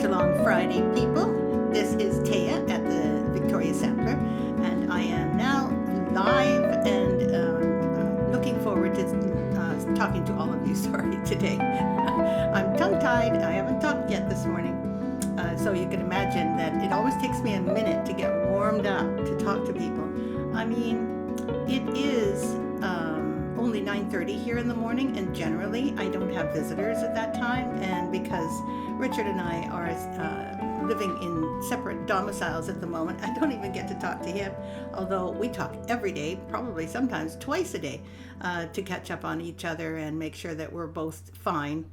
Shalom Friday, people. This is Thea at the Victoria Sampler, and I am now live and looking forward to talking to all of you. Sorry, today. I'm tongue-tied. I haven't talked yet this morning. So you can imagine that it always takes me a minute to get warmed up to talk to people. I mean, it is only 9:30 here in the morning, and generally I don't have visitors at that time, and because Richard and I are living in separate domiciles at the moment, I don't even get to talk to him, although we talk every day, probably sometimes twice a day, to catch up on each other and make sure that we're both fine.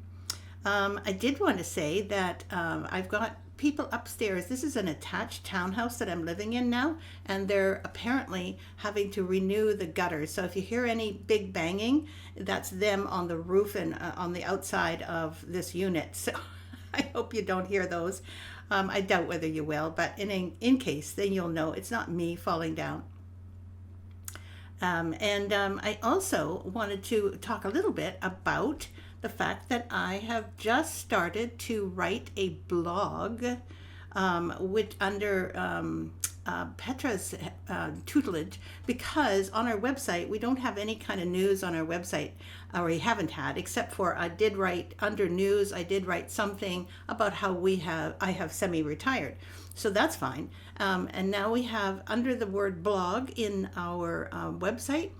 I did want to say that I've got people upstairs. This is an attached townhouse that I'm living in now, and they're apparently having to renew the gutters. So if you hear any big banging, that's them on the roof and on the outside of this unit. So I hope you don't hear those. I doubt whether you will, but in case, then you'll know it's not me falling down. I also wanted to talk a little bit about the fact that I have just started to write a blog under Petra's tutelage, because on our website we don't have any kind of news on our website, or we haven't had, except for I did write under news, I did write something about how I have semi-retired, so that's fine. And now we have under the word blog in our website,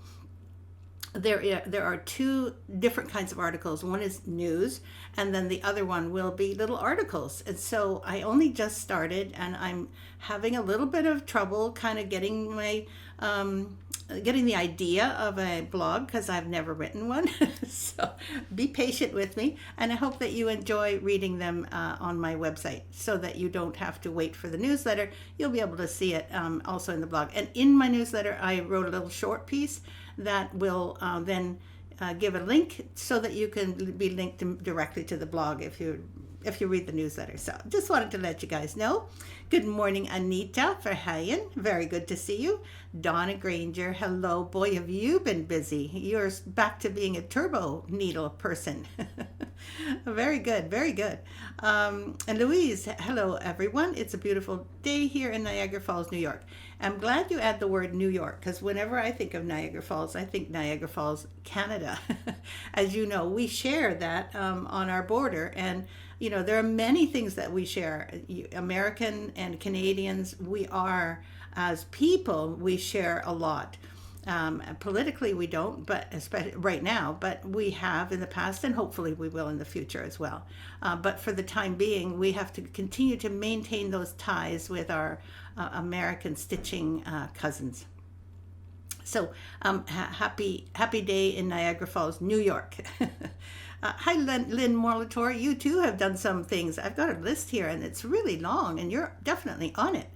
there are two different kinds of articles. One is news, and then the other one will be little articles. And so I only just started, and I'm having a little bit of trouble kind of getting the idea of a blog, because I've never written one. So be patient with me, and I hope that you enjoy reading them on my website, so that you don't have to wait for the newsletter. You'll be able to see it also in the blog. And in my newsletter, I wrote a little short piece that will then give a link so that you can be linked directly to the blog if you read the newsletter. So just wanted to let you guys know. Good morning, Anita Verheyen. Very good to see you. Donna Granger. Hello. Boy, have you been busy. You're back to being a turbo needle person. Very good. Very good. And Louise. Hello, everyone. It's a beautiful day here in Niagara Falls, New York. I'm glad you add the word New York, because whenever I think of Niagara Falls, I think Niagara Falls, Canada. As you know, we share that on our border, and you know, there are many things that we share. American and Canadians, we are, as people, we share a lot. Politically, we don't, but especially right now, but we have in the past, and hopefully we will in the future as well. But for the time being, we have to continue to maintain those ties with our American stitching cousins. So happy day in Niagara Falls, New York. Hi, Lynn Morlator. You too have done some things. I've got a list here, and it's really long, and you're definitely on it.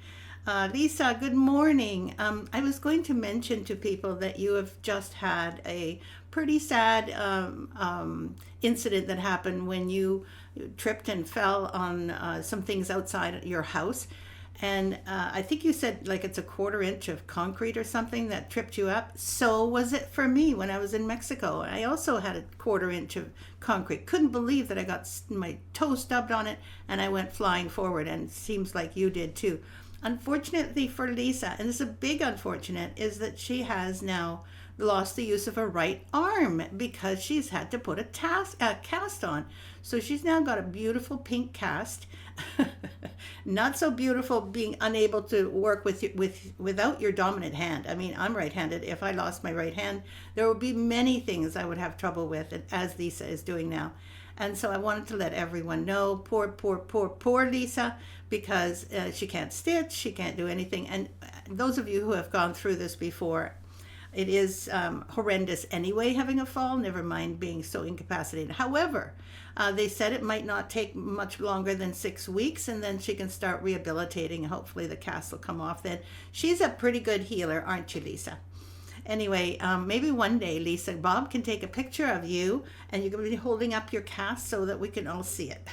Lisa, good morning. I was going to mention to people that you have just had a pretty sad incident that happened when you tripped and fell on some things outside your house. And I think you said like it's a 1/4 inch of concrete or something that tripped you up. So was it for me when I was in Mexico. I also had a 1/4 inch of concrete. Couldn't believe that I got my toe stubbed on it and I went flying forward, and it seems like you did too. Unfortunately for Lisa, and this is a big unfortunate, is that she has now lost the use of her right arm because she's had to put a cast on. So she's now got a beautiful pink cast. Not so beautiful being unable to work without your dominant hand. I mean, I'm right-handed. If I lost my right hand, there would be many things I would have trouble with, as Lisa is doing now. And so I wanted to let everyone know, poor Lisa, because she can't stitch, she can't do anything. And those of you who have gone through this before, it is horrendous anyway, having a fall, never mind being so incapacitated. However, they said it might not take much longer than 6 weeks, and then she can start rehabilitating, and hopefully the cast will come off then. She's a pretty good healer, aren't you, Lisa? Anyway, maybe one day, Lisa, Bob can take a picture of you, and you're going to be holding up your cast so that we can all see it.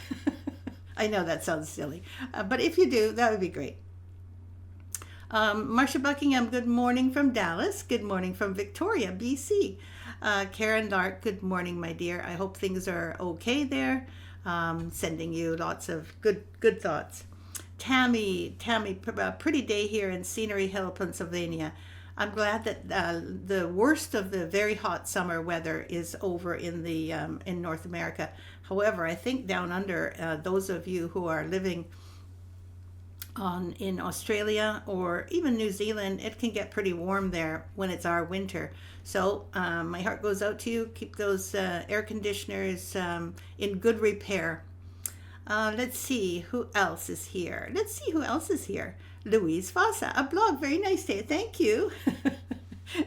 I know that sounds silly, but if you do, that would be great. Marcia Buckingham, good morning from Dallas. Good morning from Victoria, BC. Karen Lark, good morning, my dear. I hope things are okay there. Sending you lots of good thoughts. Tammy, pretty day here in Scenery Hill, Pennsylvania. I'm glad that the worst of the very hot summer weather is over in the in North America. However, I think down under, those of you who are living in Australia or even New Zealand, it can get pretty warm there when it's our winter. So my heart goes out to you. Keep those air conditioners in good repair. Let's see who else is here. Louise Fossa, a blog. Very nice day. Thank you.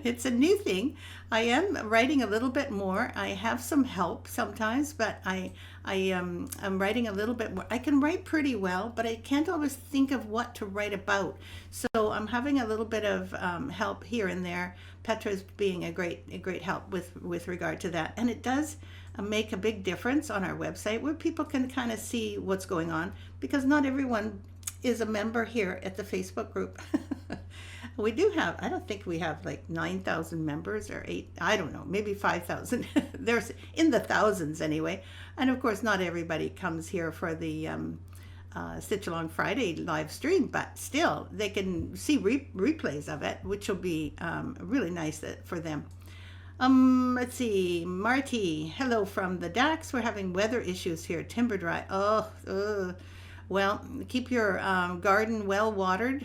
It's a new thing. I am writing a little bit more. I have some help sometimes, but I'm writing a little bit more. I can write pretty well, but I can't always think of what to write about. So I'm having a little bit of help here and there. Petra's being a great help with regard to that, and it does make a big difference on our website where people can kind of see what's going on, because not everyone is a member here at the Facebook group. We do have, I don't think we have like 9,000 members or 8, I don't know, maybe 5,000. There's in the thousands anyway. And of course, not everybody comes here for the Stitch Along Friday live stream, but still they can see replays of it, which will be really nice for them. Let's see, Marty, hello from the Dax. We're having weather issues here, timber dry. Well, keep your garden well watered.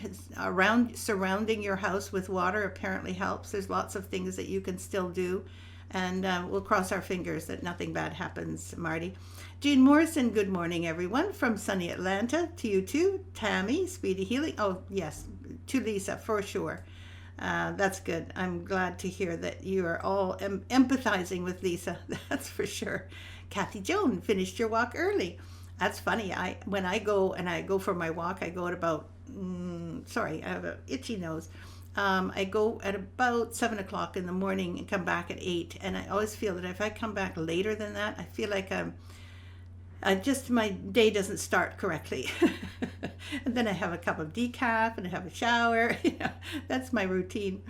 Surrounding your house with water apparently helps. There's lots of things that you can still do, and we'll cross our fingers that nothing bad happens, Marty. Jean Morrison, good morning, everyone, from sunny Atlanta. To you too. Tammy, speedy healing. Oh, yes, to Lisa, for sure. That's good. I'm glad to hear that you are all empathizing with Lisa. That's for sure. Kathy Joan, finished your walk early. That's funny. When I go for my walk, I go at about, I have an itchy nose. I go at about 7 o'clock in the morning and come back at 8. And I always feel that if I come back later than that, I feel like my day doesn't start correctly. And then I have a cup of decaf and I have a shower. That's my routine.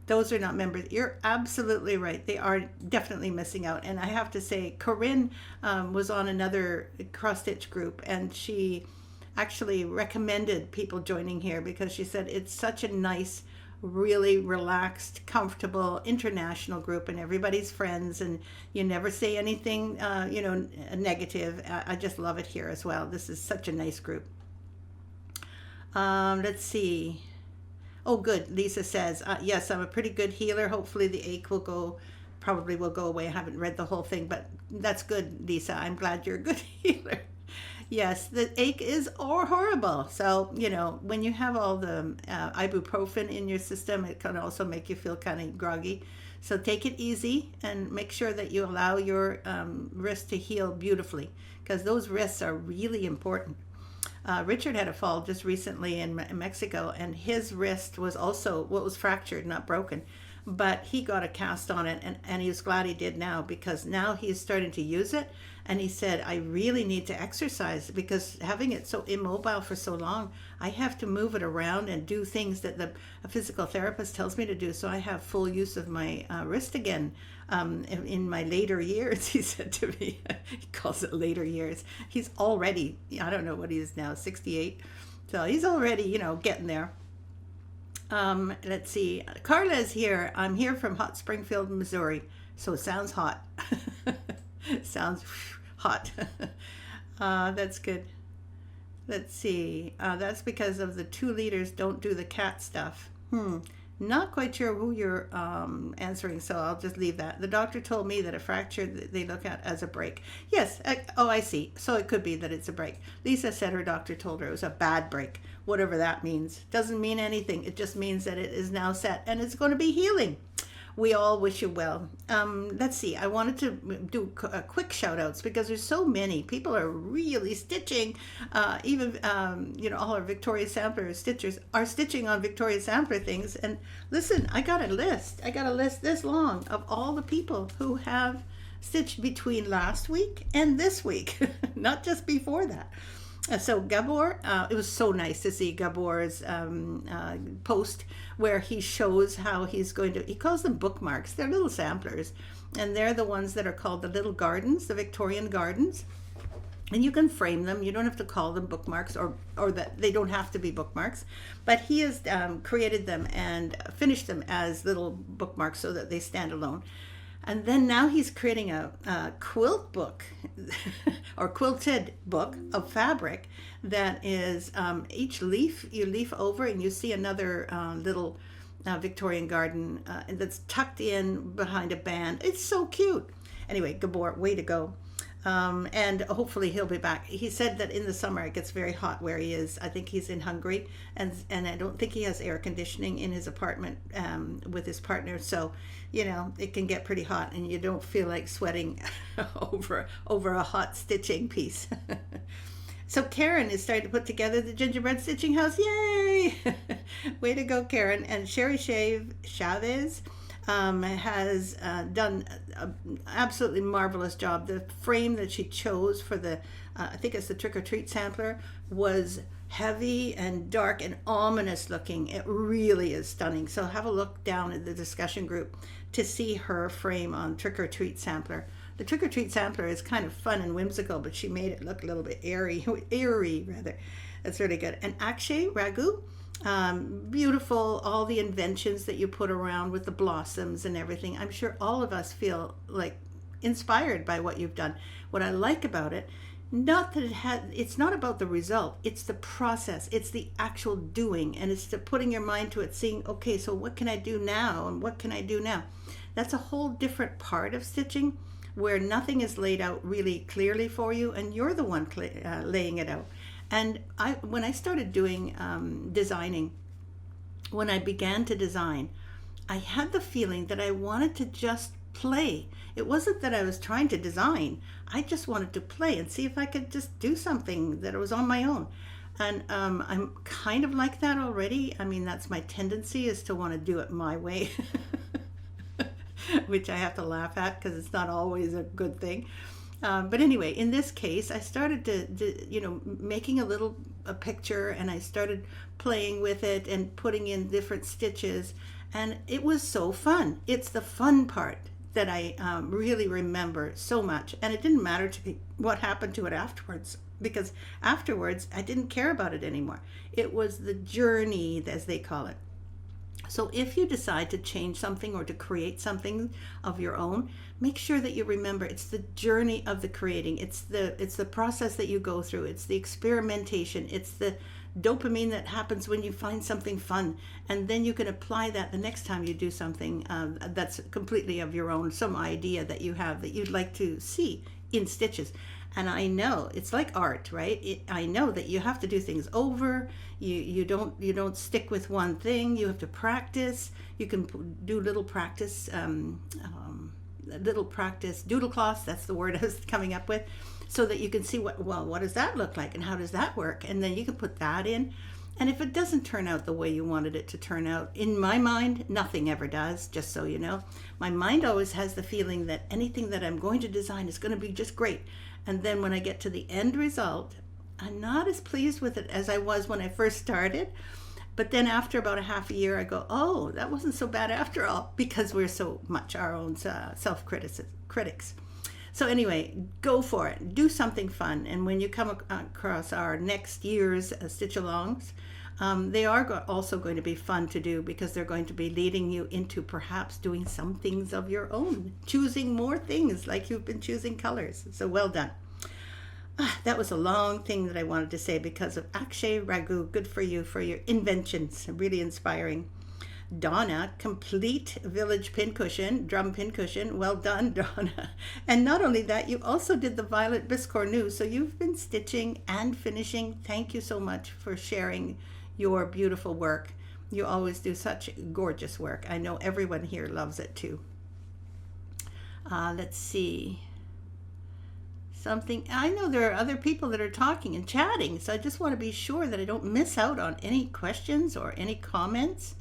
Those are not members. You're absolutely right. They are definitely missing out. And I have to say, Corinne was on another cross-stitch group, and she actually recommended people joining here because she said it's such a nice, really relaxed, comfortable, international group, and everybody's friends, and you never say anything, negative. I just love it here as well. This is such a nice group. Let's see. Oh, good. Lisa says, yes, I'm a pretty good healer. Hopefully the ache probably will go away. I haven't read the whole thing, but that's good, Lisa. I'm glad you're a good healer. Yes, the ache is horrible. So, when you have all the ibuprofen in your system, it can also make you feel kind of groggy. So take it easy and make sure that you allow your wrist to heal beautifully, because those wrists are really important. Richard had a fall just recently in Mexico, and his wrist was also was fractured, not broken, but he got a cast on it, and he was glad he did now, because now he's starting to use it. And he said, I really need to exercise, because having it so immobile for so long, I have to move it around and do things that a physical therapist tells me to do, so I have full use of my wrist again. In my later years, he said to me, he calls it later years. He's already, I don't know what he is now, 68. So he's already, getting there. Let's see. Carla is here. I'm here from hot Springfield, Missouri. So it sounds hot. Sounds hot. That's good. Let's see. That's because of the 2 liters don't do the cat stuff. Not quite sure who you're answering, so I'll just leave that. The doctor told me that a fracture they look at as a break. Yes. I see. So it could be that it's a break. Lisa said her doctor told her it was a bad break. Whatever that means. Doesn't mean anything. It just means that it is now set and it's going to be healing. We all wish you well. Let's see. I wanted to do quick shout outs because there's so many. People are really stitching. Even, all our Victoria Sampler stitchers are stitching on Victoria Sampler things. And listen, I got a list. This long of all the people who have stitched between last week and this week, not just before that. So Gabor, it was so nice to see Gabor's post where he shows how he's going to, he calls them bookmarks. They're little samplers, and they're the ones that are called the little gardens, the Victorian gardens. And you can frame them. You don't have to call them bookmarks, or that they don't have to be bookmarks. But he has created them and finished them as little bookmarks so that they stand alone. And then now he's creating a quilt book or quilted book of fabric that is each leaf, you leaf over and you see another little Victorian garden that's tucked in behind a band. It's so cute. Anyway, Gabor, way to go. And hopefully he'll be back. He said that in the summer it gets very hot where he is. I think he's in Hungary, and I don't think he has air conditioning in his apartment with his partner. So, you know, it can get pretty hot, and you don't feel like sweating over a hot stitching piece. So Karen is starting to put together the gingerbread stitching house. Yay! Way to go, Karen. And Sherry Chavez has done an absolutely marvelous job. The frame that she chose for the, I think it's the Trick or Treat sampler, was heavy and dark and ominous looking. It really is stunning. So have a look down at the discussion group to see her frame on Trick or Treat sampler. The Trick or Treat sampler is kind of fun and whimsical, but she made it look a little bit eerie rather. That's really good. And Akshay Ragu, beautiful, all the inventions that you put around with the blossoms and everything. I'm sure all of us feel like inspired by what you've done. What I like about it, not that it's not about the result, it's the process, it's the actual doing, and it's the putting your mind to it, seeing, okay, so what can I do now, and what can I do now? That's a whole different part of stitching where nothing is laid out really clearly for you, and you're the one laying it out. And when I started doing designing, when I began to design, I had the feeling that I wanted to just play. It wasn't that I was trying to design. I just wanted to play and see if I could just do something that was on my own. And I'm kind of like that already. I mean, that's my tendency, is to want to do it my way, which I have to laugh at because it's not always a good thing. But anyway, in this case, I started to making a picture, and I started playing with it and putting in different stitches, and it was so fun. It's the fun part that I really remember so much, and it didn't matter to me what happened to it afterwards, because afterwards I didn't care about it anymore. It was the journey, as they call it. So if you decide to change something or to create something of your own, make sure that you remember it's the journey of the creating. It's the process that you go through. It's the experimentation. It's the dopamine that happens when you find something fun. And then you can apply that the next time you do something that's completely of your own, some idea that you have that you'd like to see in stitches. And I know it's like art, right? I know that you have to do things over. You don't stick with one thing. You have to practice. You can do little practice doodle cloths. That's the word I was coming up with, so that you can see what does that look like and how does that work, and then you can put that in. And if it doesn't turn out the way you wanted it to turn out, in my mind, nothing ever does, just so you know. My mind always has the feeling that anything that I'm going to design is going to be just great. And then when I get to the end result, I'm not as pleased with it as I was when I first started. But then after about a half a year, I go, oh, that wasn't so bad after all, because we're so much our own self-critics. So anyway, go for it. Do something fun. And when you come across our next year's stitch-alongs, they are also going to be fun to do, because they're going to be leading you into perhaps doing some things of your own, choosing more things like you've been choosing colors. So well done. That was a long thing that I wanted to say because of Akshay Ragu. Good for you for your inventions. Really inspiring. Donna, complete village pincushion, drum pincushion. Well done, Donna. And not only that, you also did the violet biscornu. So you've been stitching and finishing. Thank you so much for sharing your beautiful work. You always do such gorgeous work. I know everyone here loves it too. Let's see. I know there are other people that are talking and chatting, so I just want to be sure that I don't miss out on any questions or any comments.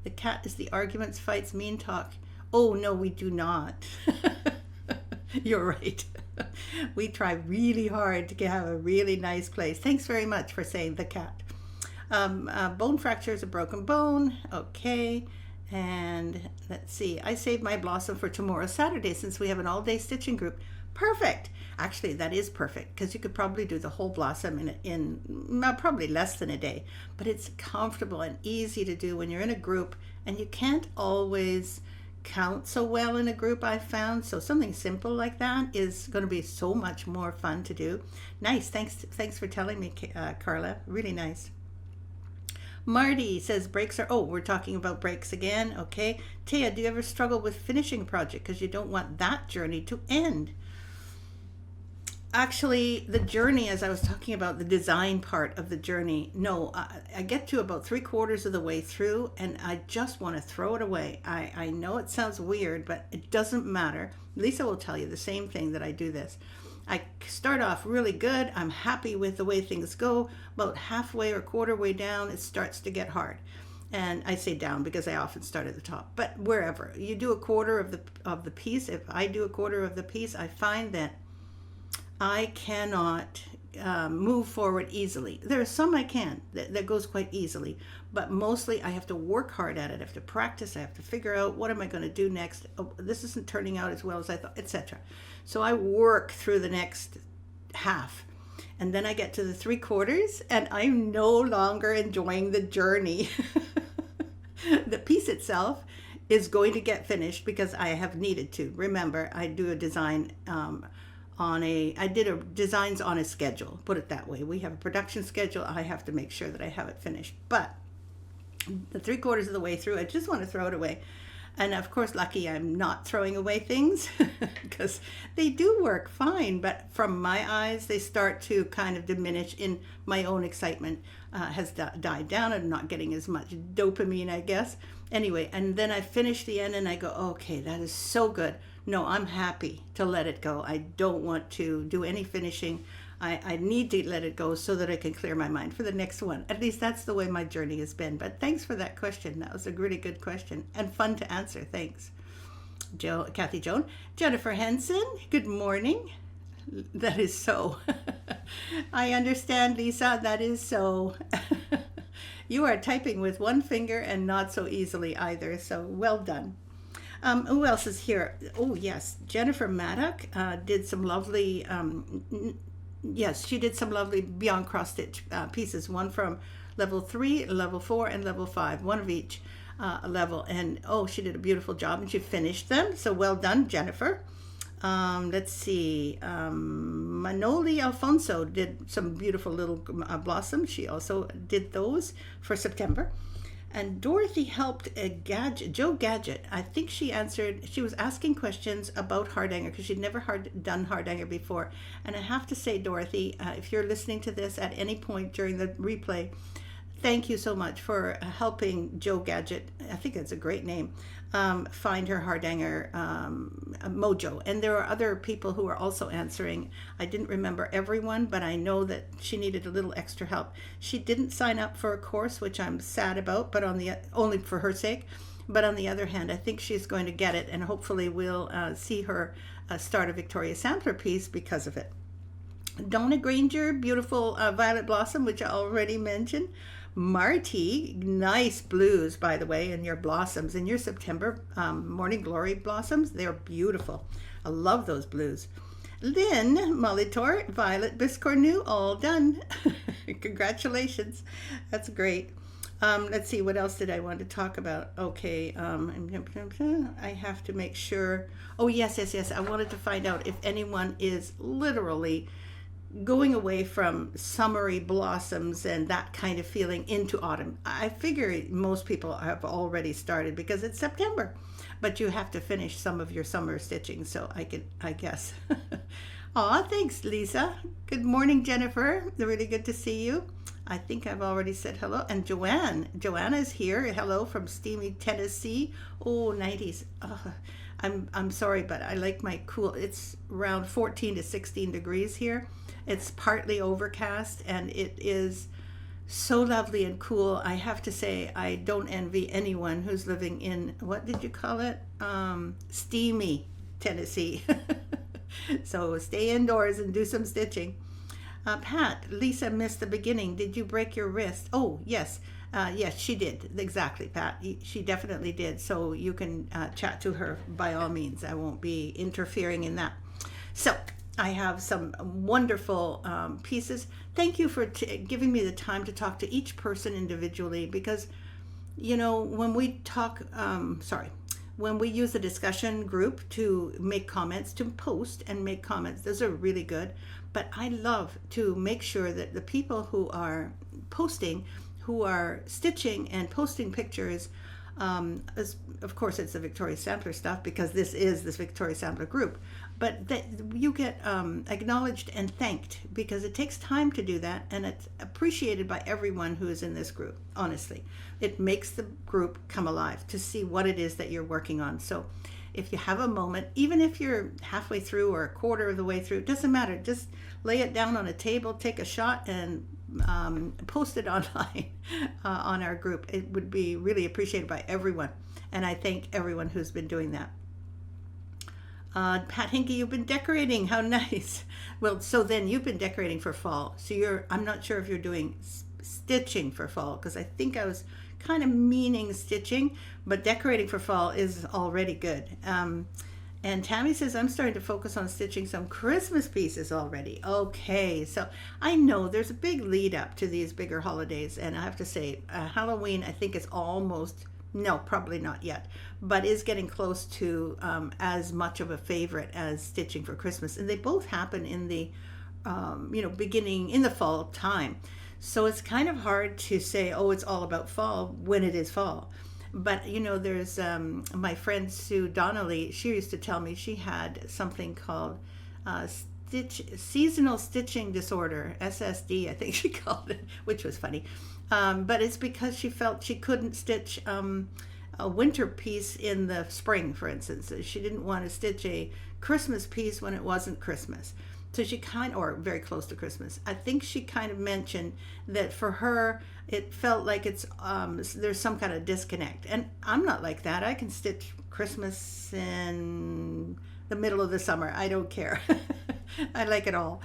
The cat is the arguments, fights, mean talk. Oh, no, we do not. You're right. We try really hard to have a really nice place. Thanks very much for saying the cat. Bone fracture is a broken bone. Okay. And let's see. I saved my blossom for tomorrow, Saturday, since we have an all-day stitching group. Perfect. Actually, that is perfect because you could probably do the whole blossom in probably less than a day. But it's comfortable and easy to do when you're in a group, and you can't always count so well in a group, I've found. So something simple like that is going to be so much more fun to do. Nice. Thanks for telling me, Carla. Really nice. Marty says breaks are, oh, we're talking about breaks again. Okay. Thea, do you ever struggle with finishing a project because you don't want that journey to end? Actually, the journey, as I was talking about, the design part of the journey, no, I get to about 3/4 of the way through and I just want to throw it away. I know it sounds weird, but it doesn't matter. Lisa will tell you the same thing, that I do this. I start off really good. I'm happy with the way things go. About halfway or quarter way down, it starts to get hard. And I say down because I often start at the top. But wherever you do a quarter of the piece, if I do a quarter of the piece, I find that I cannot move forward easily. There are some I can, that goes quite easily, but mostly I have to work hard at it. I have to practice. I have to figure out, what am I going to do next? Oh, this isn't turning out as well as I thought, etc. So I work through the next half, and then I get to the 3/4 and I'm no longer enjoying the journey. The piece itself is going to get finished because I have needed to. Remember, I do a design designs on a schedule, put it that way. We have a production schedule. I have to make sure that I have it finished. But the 3/4 of the way through, I just want to throw it away. And of course, lucky I'm not throwing away things because they do work fine. But from my eyes, they start to kind of diminish in my own excitement has died down. I'm not getting as much dopamine, I guess. Anyway, and then I finish the end and I go, okay, that is so good. No, I'm happy to let it go. I don't want to do any finishing. I need to let it go so that I can clear my mind for the next one. At least that's the way my journey has been. But thanks for that question. That was a really good question and fun to answer. Thanks. Kathy Joan. Jennifer Henson, good morning. That is so. I understand, Lisa. That is so. You are typing with one finger and not so easily either. So well done. Who else is here? Oh, yes. Jennifer Maddock did some lovely, yes, she did some lovely Beyond Cross Stitch pieces. One from level 3, level 4, and level 5. One of each level. And, oh, she did a beautiful job and she finished them. So well done, Jennifer. Let's see. Manoli Alfonso did some beautiful little blossoms. She also did those for September. And Dorothy helped Joe Gadget. I think she answered, she was asking questions about Hardanger because she'd never done Hardanger before. And I have to say, Dorothy, if you're listening to this at any point during the replay, thank you so much for helping Joe Gadget, I think that's a great name, find her Hardanger mojo. And there are other people who are also answering. I didn't remember everyone, but I know that she needed a little extra help. She didn't sign up for a course, which I'm sad about, but only for her sake. But on the other hand, I think she's going to get it, and hopefully we'll see her start a Victoria Sampler piece because of it. Donna Granger, beautiful violet blossom, which I already mentioned. Marty, nice blues, by the way, in your blossoms, in your September Morning Glory blossoms. They're beautiful. I love those blues. Lynn Molitor, Violet Biscornu, all done. Congratulations. That's great. Let's see, what else did I want to talk about? Okay, I have to make sure. Oh, yes. I wanted to find out if anyone is literally going away from summery blossoms and that kind of feeling into autumn. I figure most people have already started because it's September, but you have to finish some of your summer stitching, so I guess. Aw, thanks, Lisa. Good morning, Jennifer. Really good to see you. I think I've already said hello. And Joanna's here. Hello from steamy Tennessee. Oh, 90s. I'm sorry, but I like my cool. It's around 14 to 16 degrees here. It's partly overcast and it is so lovely and cool. I have to say, I don't envy anyone who's living in, what did you call it? Steamy Tennessee. So stay indoors and do some stitching. Pat, Lisa missed the beginning. Did you break your wrist? Oh, yes. Yes, she did. Exactly, Pat. She definitely did. So you can chat to her by all means. I won't be interfering in that. So I have some wonderful pieces. Thank you for giving me the time to talk to each person individually, because, you know, when we talk, when we use the discussion group to make comments, to post and make comments, those are really good. But I love to make sure that the people who are posting, who are stitching and posting pictures, of course it's the Victoria Sampler stuff, because this is this Victoria Sampler group, but that you get acknowledged and thanked, because it takes time to do that, and it's appreciated by everyone who is in this group. Honestly, it makes the group come alive to see what it is that you're working on. So if you have a moment, even if you're halfway through or a quarter of the way through, it doesn't matter. Just lay it down on a table, take a shot, and post it online on our group. It would be really appreciated by everyone, and I thank everyone who's been doing that. Pat Hinkie, you've been decorating. How nice. Well, so then you've been decorating for fall. So I'm not sure if you're doing stitching for fall, because I think I was kind of meaning stitching, but decorating for fall is already good. And Tammy says, I'm starting to focus on stitching some Christmas pieces already. Okay, so I know there's a big lead up to these bigger holidays, and I have to say, Halloween, I think is almost, no, probably not yet, but is getting close to as much of a favorite as stitching for Christmas. And they both happen in the, beginning in the fall time. So it's kind of hard to say, oh, it's all about fall when it is fall. But, you know, there's my friend Sue Donnelly, she used to tell me she had something called seasonal stitching disorder, SSD, I think she called it, which was funny. But it's because she felt she couldn't stitch a winter piece in the spring, for instance. She didn't want to stitch a Christmas piece when it wasn't Christmas. So she or very close to Christmas. I think she kind of mentioned that for her, it felt like it's there's some kind of disconnect. And I'm not like that. I can stitch Christmas in the middle of the summer. I don't care. I like it all.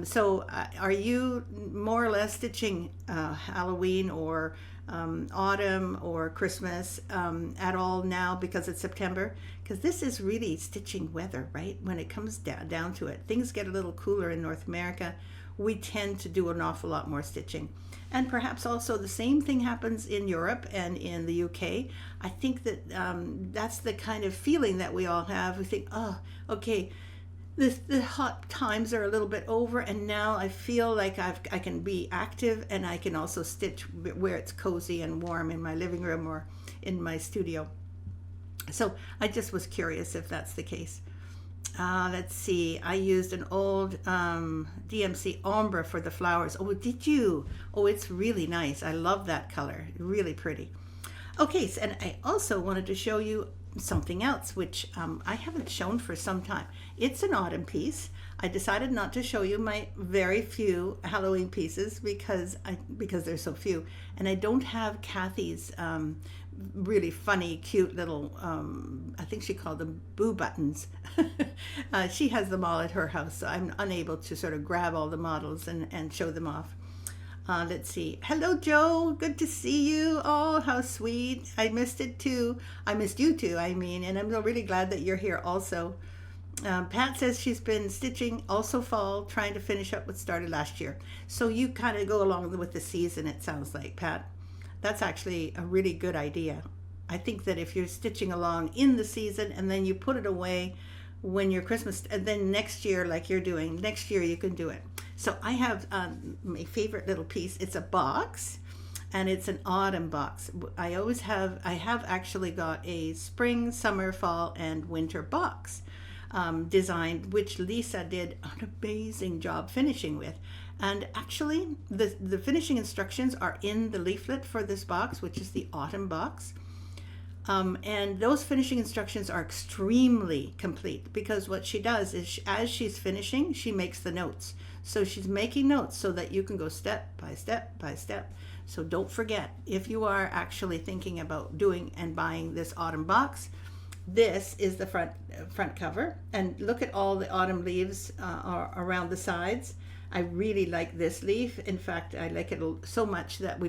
So are you more or less stitching Halloween or autumn or Christmas at all now because it's September? Because this is really stitching weather, right? When it comes down to it, things get a little cooler in North America. We tend to do an awful lot more stitching. And perhaps also the same thing happens in Europe and in the UK. I think that that's the kind of feeling that we all have. We think, oh, okay, the hot times are a little bit over, and now I feel like I can be active, and I can also stitch where it's cozy and warm in my living room or in my studio. So I just was curious if that's the case. Let's see. I used an old DMC ombre for the flowers. Oh, did you? Oh, it's really nice. I love that color. Really pretty. Okay, so, and I also wanted to show you something else, which I haven't shown for some time. It's an autumn piece. I decided not to show you my very few Halloween pieces because there's so few, and I don't have Kathy's really funny, cute little, I think she called them boo buttons. She has them all at her house, so I'm unable to sort of grab all the models and show them off. Let's see. Hello, Joe. Good to see you. Oh, how sweet. I missed it too. I missed you too, I mean, and I'm really glad that you're here also. Pat says she's been stitching also fall, trying to finish up what started last year. So you kind of go along with the season, it sounds like, Pat. That's actually a really good idea. I think that if you're stitching along in the season and then you put it away when you're Christmas, and then next year, like you're doing, next year you can do it. So I have my favorite little piece. It's a box, and it's an autumn box. I have actually got a spring, summer, fall, and winter box designed, which Lisa did an amazing job finishing with. And actually, the finishing instructions are in the leaflet for this box, which is the autumn box. And those finishing instructions are extremely complete, because what she does is as she's finishing, she makes the notes. So she's making notes so that you can go step by step by step. So don't forget, if you are actually thinking about doing and buying this autumn box, this is the front cover, and look at all the autumn leaves around the sides. I really like this leaf. In fact, I like it so much that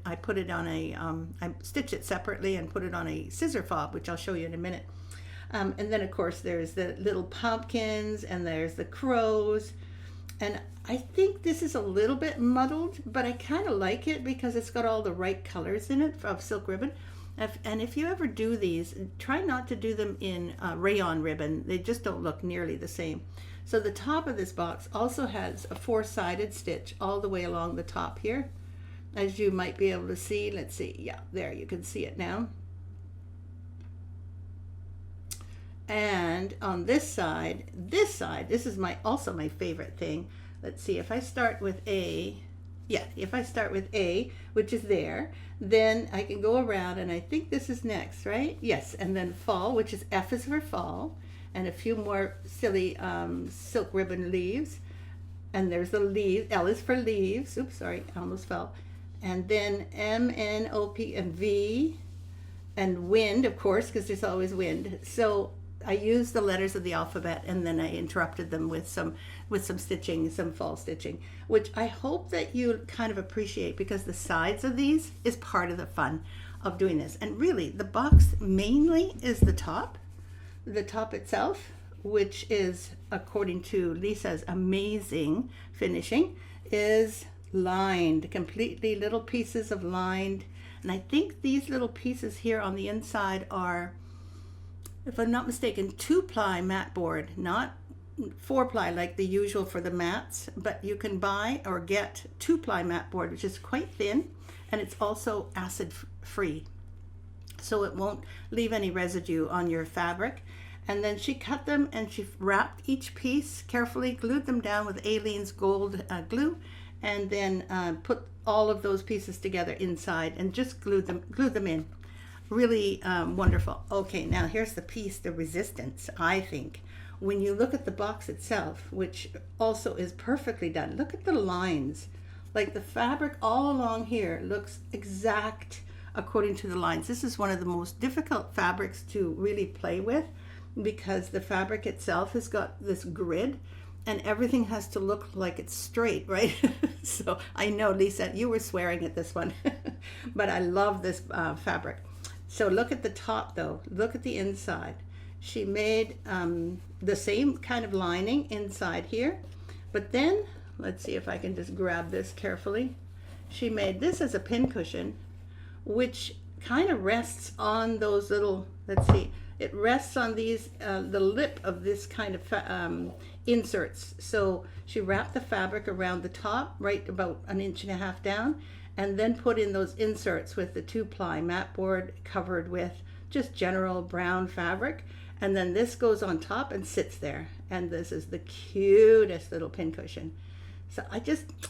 I put it on I stitch it separately and put it on a scissor fob, which I'll show you in a minute. And then of course there's the little pumpkins, and there's the crows. And I think this is a little bit muddled, but I kind of like it because it's got all the right colors in it of silk ribbon. And if you ever do these, try not to do them in rayon ribbon. They just don't look nearly the same. So the top of this box also has a 4-sided stitch all the way along the top here, as you might be able to see. Let's see, yeah, there, you can see it now. And on this side, this is also my favorite thing. Let's see, if I start with A, which is there, then I can go around, and I think this is next, right? Yes, and then fall, which is F is for fall, and a few more silly silk ribbon leaves. And there's the leaves, L is for leaves. Oops, sorry, I almost fell. And then M, N, O, P, and V, and wind, of course, because there's always wind. So I used the letters of the alphabet, and then I interrupted them with some stitching, some fall stitching, which I hope that you kind of appreciate, because the sides of these is part of the fun of doing this. And really, the box mainly is the top itself, which is, according to Lisa's amazing finishing, is lined completely, little pieces of lined. And I think these little pieces here on the inside are, if I'm not mistaken, 2-ply mat board, not 4-ply like the usual for the mats, but you can buy or get 2-ply mat board, which is quite thin, and it's also acid free, so it won't leave any residue on your fabric. And then she cut them, and she wrapped each piece carefully, glued them down with Aleene's gold glue, and then put all of those pieces together inside and just glued them in. Really wonderful. Okay, now here's the piece, the resistance. I think when you look at the box itself, which also is perfectly done, look at the lines. Like the fabric all along here looks exact according to the lines. This is one of the most difficult fabrics to really play with, because the fabric itself has got this grid, and everything has to look like it's straight, right? So I know, Lisa, you were swearing at this one, but I love this fabric. So look at the top though, look at the inside. She made the same kind of lining inside here, but then, let's see if I can just grab this carefully. She made this as a pin cushion, which kind of rests on those little, let's see, it rests on these, the lip of this kind of inserts. So she wrapped the fabric around the top, right about 1.5 inches down, and then put in those inserts with the 2-ply mat board covered with just general brown fabric. And then this goes on top and sits there. And this is the cutest little pin cushion. So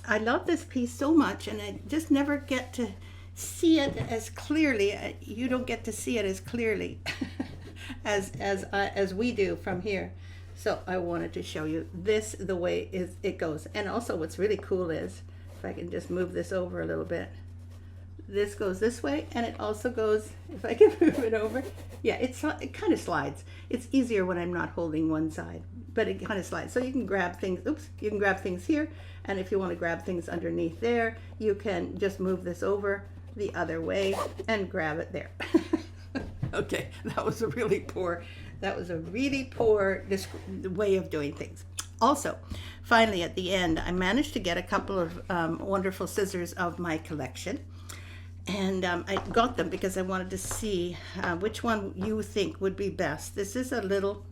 I love this piece so much, and I just never get to see it as clearly. You don't get to see it as clearly as we do from here. So I wanted to show you this, the way it goes. And also what's really cool is, if I can just move this over a little bit, this goes this way, and it also goes, if I can move it over, yeah, it kind of slides. It's easier when I'm not holding one side, but it kind of slides. So you can grab things, you can grab things here, and if you want to grab things underneath there, you can just move this over the other way and grab it there. Okay, that was a really poor way of doing things. Also, finally at the end, I managed to get a couple of wonderful scissors of my collection. And I got them because I wanted to see which one you think would be best. This is a little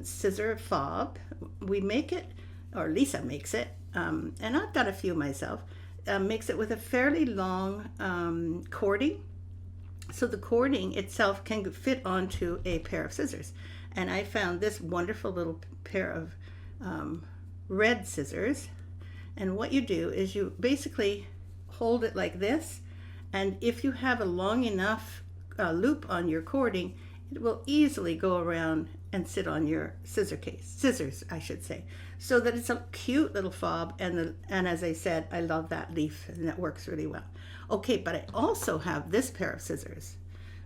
scissor fob. We make it, or Lisa makes it, and I've done a few myself, makes it with a fairly long cording. So the cording itself can fit onto a pair of scissors. And I found this wonderful little pair of red scissors. And what you do is you basically hold it like this, and if you have a long enough loop on your cording, it will easily go around and sit on your scissors, I should say. So that it's a cute little fob, and as I said, I love that leaf, and that works really well. Okay, but I also have this pair of scissors,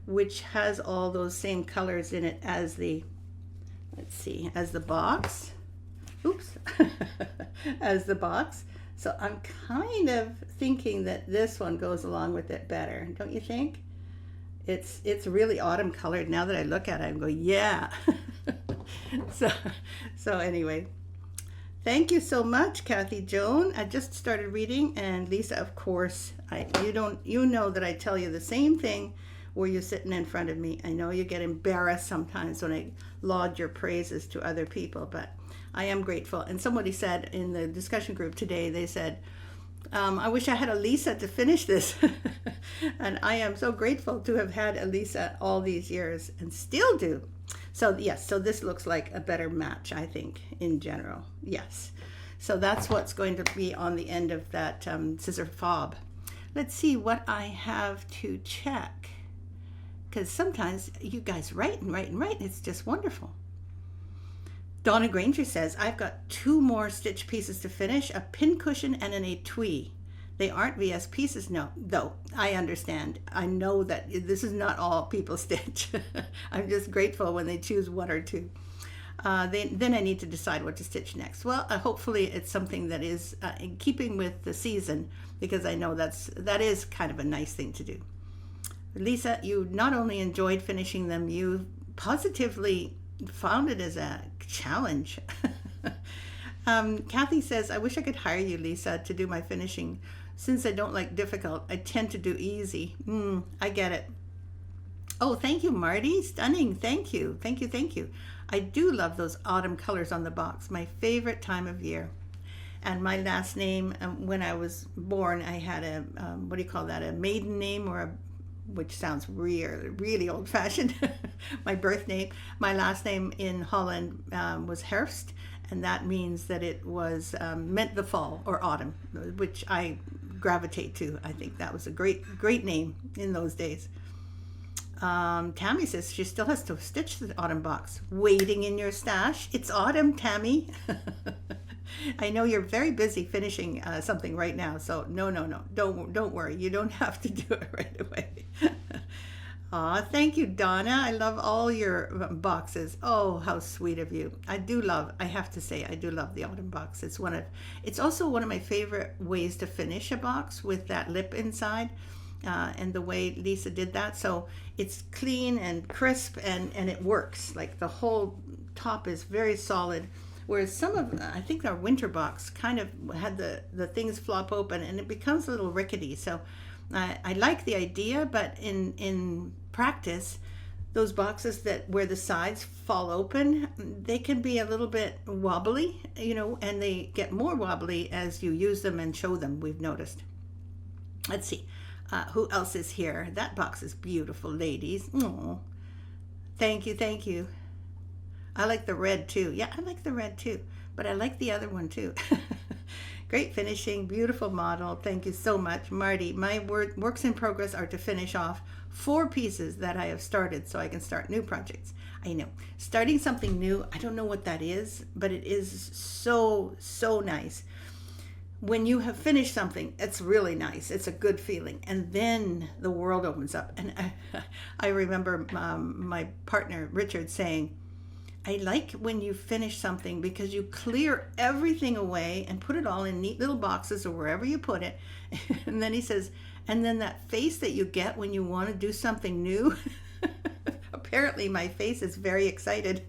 which has all those same colors in it as the, let's see, as the box. Oops. As the box. So I'm kind of thinking that this one goes along with it better, don't you think? It's really autumn colored. Now that I look at it, I'm going, yeah. So anyway, thank you so much, Kathy Joan. I just started reading, and Lisa, of course, you know that I tell you the same thing where you're sitting in front of me. I know you get embarrassed sometimes when I laud your praises to other people, but I am grateful. And somebody said in the discussion group today, they said, I wish I had a Lisa to finish this. And I am so grateful to have had a Lisa all these years and still do. So yes, so this looks like a better match, I think, in general. Yes. So that's what's going to be on the end of that scissor fob. Let's see what I have to check. Because sometimes you guys write and write and write, and it's just wonderful. Donna Granger says, I've got 2 more stitch pieces to finish, a pin cushion and an etui. They aren't VS pieces, no, though I understand. I know that this is not all people stitch. I'm just grateful when they choose 1 or 2. Then I need to decide what to stitch next. Well, hopefully it's something that is in keeping with the season, because I know that is kind of a nice thing to do. Lisa, you not only enjoyed finishing them, you positively found it as a challenge. Kathy says, I wish I could hire you, Lisa, to do my finishing. Since I don't like difficult, I tend to do easy. I get it. Oh, thank you, Marty. Stunning. Thank you. Thank you. Thank you. I do love those autumn colors on the box. My favorite time of year. And my last name, when I was born, I had a, what do you call that? A maiden name, or which sounds really old-fashioned. My birth name. My last name in Holland was Herfst, and that means that it was meant the fall or autumn, which I gravitate to. I think that was a great name in those days. Tammy says she still has to stitch the autumn box. Waiting in your stash. It's autumn, Tammy. I know you're very busy finishing something right now, so no, don't worry. You don't have to do it right away. Aw, thank you, Donna. I love all your boxes. Oh, how sweet of you. I have to say, I do love the autumn box. It's also one of my favorite ways to finish a box, with that lip inside, and the way Lisa did that. So it's clean and crisp, and it works. Like the whole top is very solid. Whereas some of, I think our winter box kind of had the things flop open, and it becomes a little rickety. So I like the idea, but in practice, those boxes where the sides fall open, they can be a little bit wobbly, and they get more wobbly as you use them and show them, we've noticed. Let's see, who else is here? That box is beautiful, ladies. Oh, thank you. I like the red too. Yeah, I like the red too, but I like the other one too. Great finishing, beautiful model. Thank you so much, Marty. My works in progress are to finish off 4 pieces that I have started so I can start new projects. I know, starting something new, I don't know what that is, but it is so nice. When you have finished something, it's really nice. It's a good feeling. And then the world opens up. And I remember my partner, Richard, saying, I like when you finish something because you clear everything away and put it all in neat little boxes or wherever you put it. And then he says, and then that face that you get when you want to do something new. Apparently my face is very excited.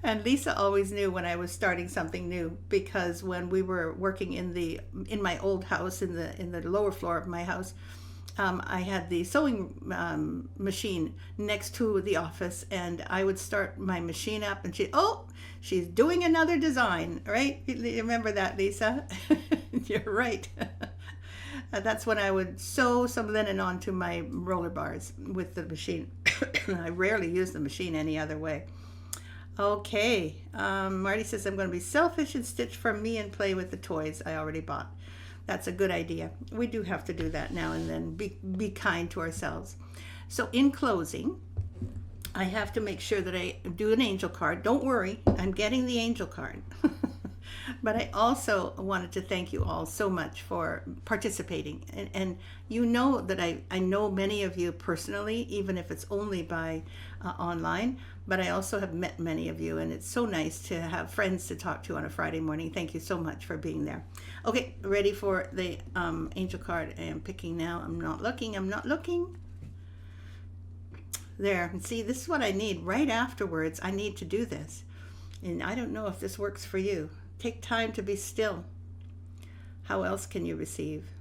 And Lisa always knew when I was starting something new, because when we were working in my old house, in the lower floor of my house, I had the sewing machine next to the office, and I would start my machine up, and she's doing another design, right? You remember that, Lisa? You're right. That's when I would sew some linen onto my roller bars with the machine. I rarely use the machine any other way. Okay, Marty says, I'm going to be selfish and stitch for me and play with the toys I already bought. That's a good idea. We do have to do that now and then. Be kind to ourselves. So in closing, I have to make sure that I do an angel card. Don't worry, I'm getting the angel card. But I also wanted to thank you all so much for participating. And you know that I know many of you personally, even if it's only by online, but I also have met many of you, and it's so nice to have friends to talk to on a Friday morning. Thank you so much for being there. Okay, ready for the angel card I am picking now. I'm not looking. There, and see, this is what I need right afterwards. I need to do this. And I don't know if this works for you. Take time to be still. How else can you receive?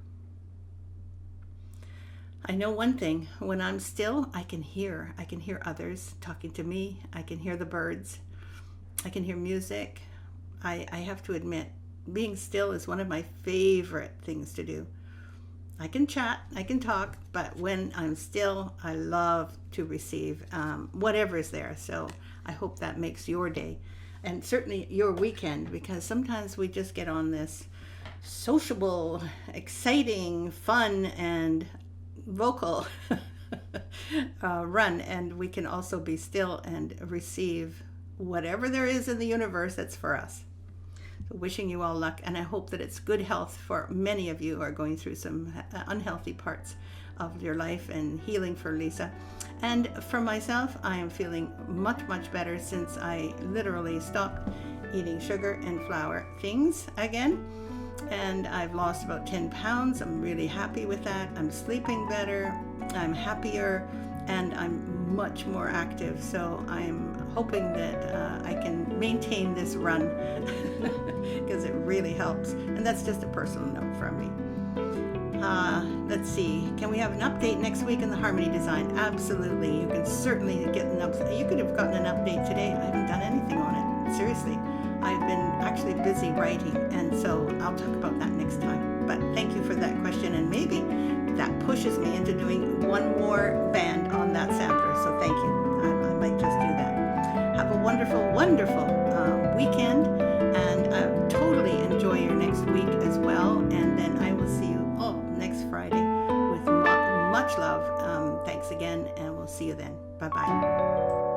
I know one thing. When I'm still, I can hear. I can hear others talking to me. I can hear the birds. I can hear music. I have to admit, being still is one of my favorite things to do. I can chat, I can talk, but when I'm still, I love to receive whatever is there. So I hope that makes your day, and certainly your weekend, because sometimes we just get on this sociable, exciting, fun, and vocal run, and we can also be still and receive whatever there is in the universe that's for us. Wishing you all luck, and I hope that it's good health for many of you who are going through some unhealthy parts of your life, and healing for Lisa. And for myself, I am feeling much, much better since I literally stopped eating sugar and flour things again. And I've lost about 10 pounds. I'm really happy with that. I'm sleeping better, I'm happier, and I'm much more active. So I'm hoping that I can maintain this run because it really helps. And that's just a personal note from me. Let's see. Can we have an update next week in the Harmony Design? Absolutely. You can certainly get an update. You could have gotten an update today. I haven't done anything on it. Seriously. I've been actually busy writing, and so I'll talk about that next time. But thank you for that question, and maybe that pushes me into doing one more band on that sampler. So thank you. I might just do that. Have a wonderful, wonderful weekend, and totally enjoy your next week as well. And then I will see you all next Friday with much love. Thanks again, and we'll see you then. Bye-bye.